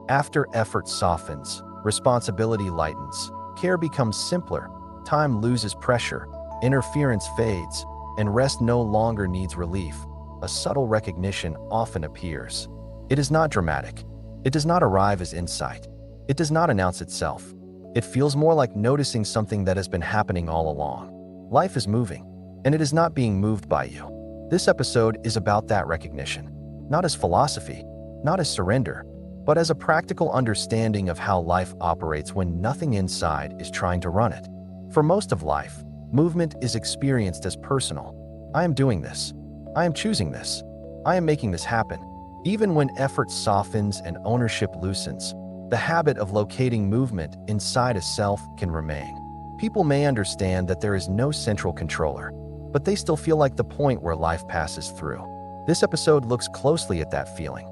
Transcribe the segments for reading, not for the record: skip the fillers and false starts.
After effort softens, responsibility lightens, care becomes simpler, time loses pressure, interference fades, and rest no longer needs relief, a subtle recognition often appears. It is not dramatic. It does not arrive as insight. It does not announce itself. It feels more like noticing something that has been happening all along. Life is moving, and it is not being moved by you. This episode is about that recognition, not as philosophy, not as surrender, but as a practical understanding of how life operates when nothing inside is trying to run it. For most of life, movement is experienced as personal. I am doing this. I am choosing this. I am making this happen. Even when effort softens and ownership loosens, the habit of locating movement inside a self can remain. People may understand that there is no central controller, but they still feel like the point where life passes through. This episode looks closely at that feeling.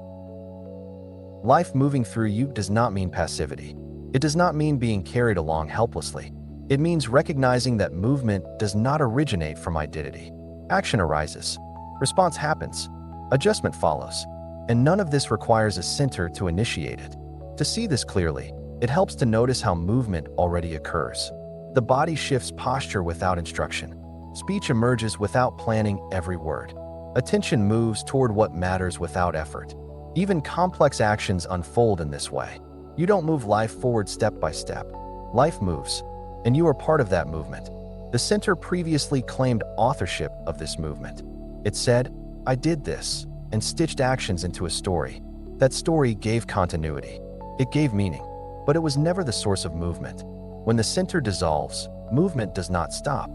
Life moving through you does not mean passivity. It does not mean being carried along helplessly. It means recognizing that movement does not originate from identity. Action arises. Response happens. Adjustment follows. And none of this requires a center to initiate it. To see this clearly, it helps to notice how movement already occurs. The body shifts posture without instruction. Speech emerges without planning every word. Attention moves toward what matters without effort. Even complex actions unfold in this way. You don't move life forward step by step. Life moves, and you are part of that movement. The center previously claimed authorship of this movement. It said, "I did this," and stitched actions into a story. That story gave continuity. It gave meaning, but it was never the source of movement. When the center dissolves, movement does not stop.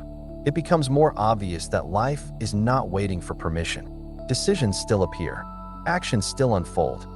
It becomes more obvious that life is not waiting for permission. Decisions still appear. Actions still unfold.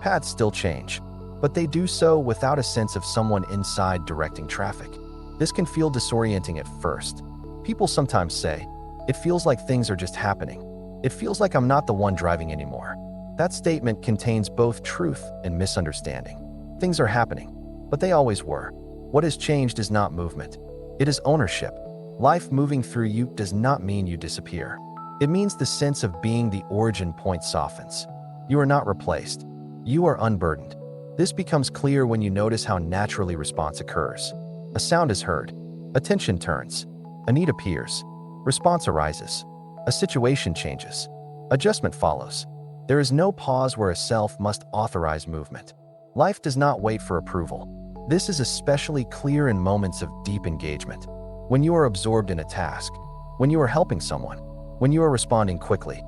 Paths still change, but they do so without a sense of someone inside directing traffic. This can feel disorienting at first. People sometimes say, "It feels like things are just happening. It feels like I'm not the one driving anymore." That statement contains both truth and misunderstanding. Things are happening, but they always were. What has changed is not movement. It is ownership. Life moving through you does not mean you disappear. It means the sense of being the origin point softens. You are not replaced. You are unburdened. This becomes clear when you notice how naturally response occurs. A sound is heard. Attention turns. A need appears. Response arises. A situation changes. Adjustment follows. There is no pause where a self must authorize movement. Life does not wait for approval. This is especially clear in moments of deep engagement. When you are absorbed in a task. When you are helping someone. When you are responding quickly.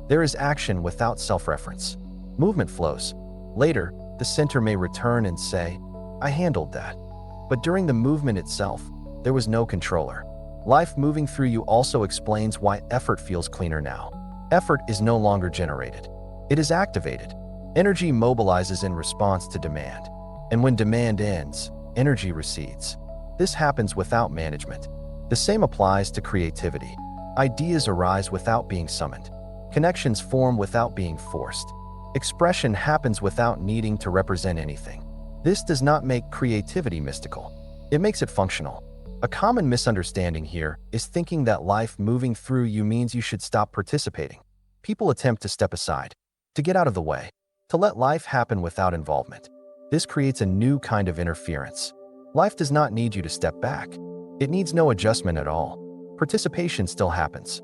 There is action without self-reference. Movement flows. Later, the center may return and say, "I handled that." But during the movement itself, there was no controller. Life moving through you also explains why effort feels cleaner now. Effort is no longer generated. It is activated. Energy mobilizes in response to demand. And when demand ends, energy recedes. This happens without management. The same applies to creativity. Ideas arise without being summoned. Connections form without being forced. Expression happens without needing to represent anything. This does not make creativity mystical. It makes it functional. A common misunderstanding here is thinking that life moving through you means you should stop participating. People attempt to step aside, to get out of the way, to let life happen without involvement. This creates a new kind of interference. Life does not need you to step back. It needs no adjustment at all. Participation still happens.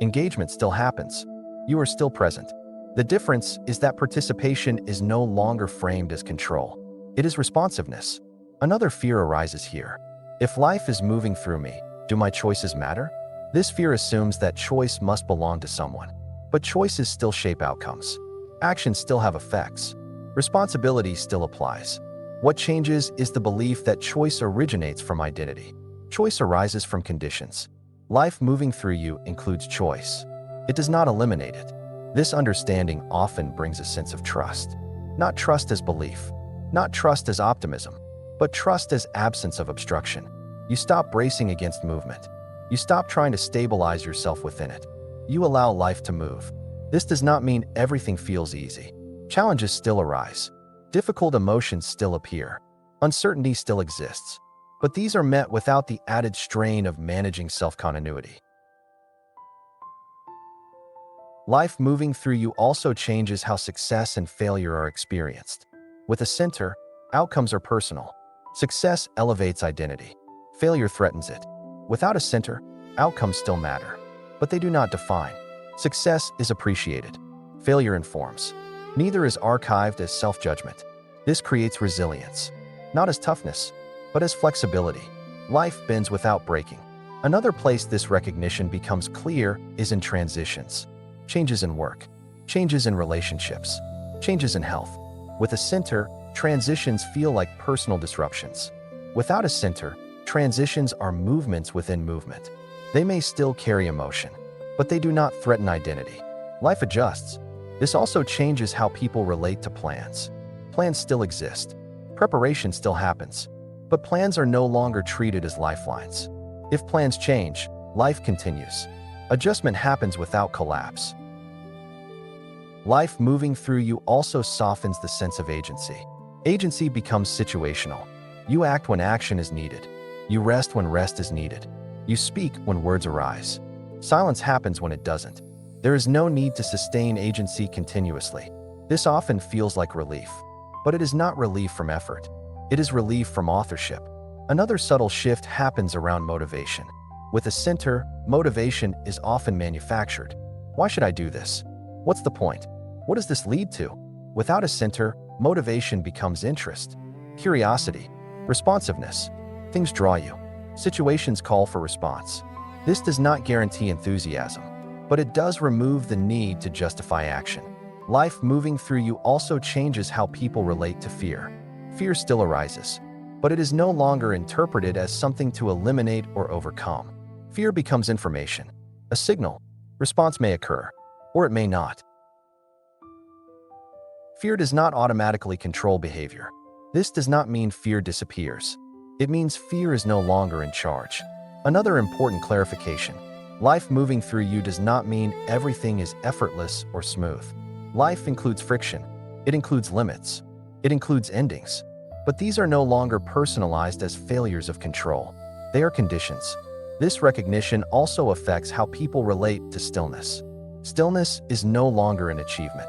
Engagement still happens. You are still present. The difference is that participation is no longer framed as control. It is responsiveness. Another fear arises here. If life is moving through me, do my choices matter? This fear assumes that choice must belong to someone. But choices still shape outcomes. Actions still have effects. Responsibility still applies. What changes is the belief that choice originates from identity. Choice arises from conditions. Life moving through you includes choice. It does not eliminate it. This understanding often brings a sense of trust. Not trust as belief, not trust as optimism, but trust as absence of obstruction. You stop bracing against movement. You stop trying to stabilize yourself within it. You allow life to move. This does not mean everything feels easy. Challenges still arise. Difficult emotions still appear. Uncertainty still exists. But these are met without the added strain of managing self-continuity. Life moving through you also changes how success and failure are experienced. With a center, outcomes are personal. Success elevates identity. Failure threatens it. Without a center, outcomes still matter, but they do not define. Success is appreciated. Failure informs. Neither is archived as self-judgment. This creates resilience, not as toughness, but as flexibility. Life bends without breaking. Another place this recognition becomes clear is in transitions. Changes in work, changes in relationships, changes in health. With a center, transitions feel like personal disruptions. Without a center, transitions are movements within movement. They may still carry emotion, but they do not threaten identity. Life adjusts. This also changes how people relate to plans. Plans still exist. Preparation still happens. But plans are no longer treated as lifelines. If plans change, life continues. Adjustment happens without collapse. Life moving through you also softens the sense of agency. Agency becomes situational. You act when action is needed. You rest when rest is needed. You speak when words arise. Silence happens when it doesn't. There is no need to sustain agency continuously. This often feels like relief. But it is not relief from effort. It is relief from authorship. Another subtle shift happens around motivation. With a center, motivation is often manufactured. Why should I do this? What's the point? What does this lead to? Without a center, motivation becomes interest, curiosity, responsiveness. Things draw you. Situations call for response. This does not guarantee enthusiasm, but it does remove the need to justify action. Life moving through you also changes how people relate to fear. Fear still arises, but it is no longer interpreted as something to eliminate or overcome. Fear becomes information, a signal. Response may occur, or it may not. Fear does not automatically control behavior. This does not mean fear disappears. It means fear is no longer in charge. Another important clarification: life moving through you does not mean everything is effortless or smooth. Life includes friction. It includes limits. It includes endings. But these are no longer personalized as failures of control. They are conditions. This recognition also affects how people relate to stillness. Stillness is no longer an achievement.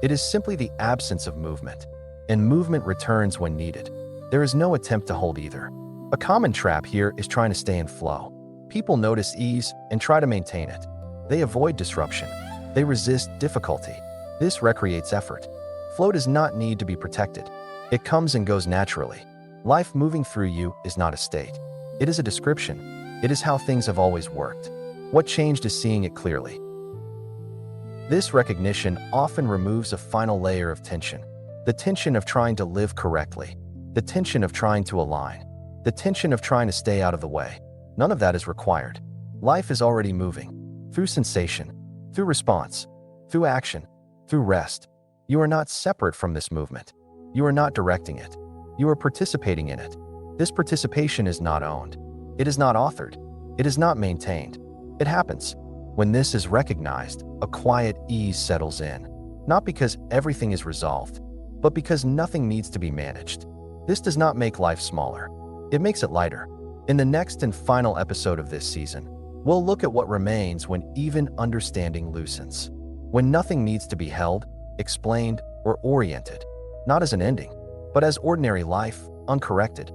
It is simply the absence of movement, and movement returns when needed. There is no attempt to hold either. A common trap here is trying to stay in flow. People notice ease and try to maintain it. They avoid disruption. They resist difficulty. This recreates effort. Flow does not need to be protected. It comes and goes naturally. Life moving through you is not a state. It is a description. It is how things have always worked. What changed is seeing it clearly. This recognition often removes a final layer of tension. The tension of trying to live correctly. The tension of trying to align. The tension of trying to stay out of the way. None of that is required. Life is already moving. Through sensation. Through response. Through action. Through rest. You are not separate from this movement. You are not directing it. You are participating in it. This participation is not owned. It is not authored. It is not maintained. It happens. When this is recognized, a quiet ease settles in. Not because everything is resolved, but because nothing needs to be managed. This does not make life smaller. It makes it lighter. In the next and final episode of this season, we'll look at what remains when even understanding loosens. When nothing needs to be held, explained, or oriented. Not as an ending, but as ordinary life, uncorrected.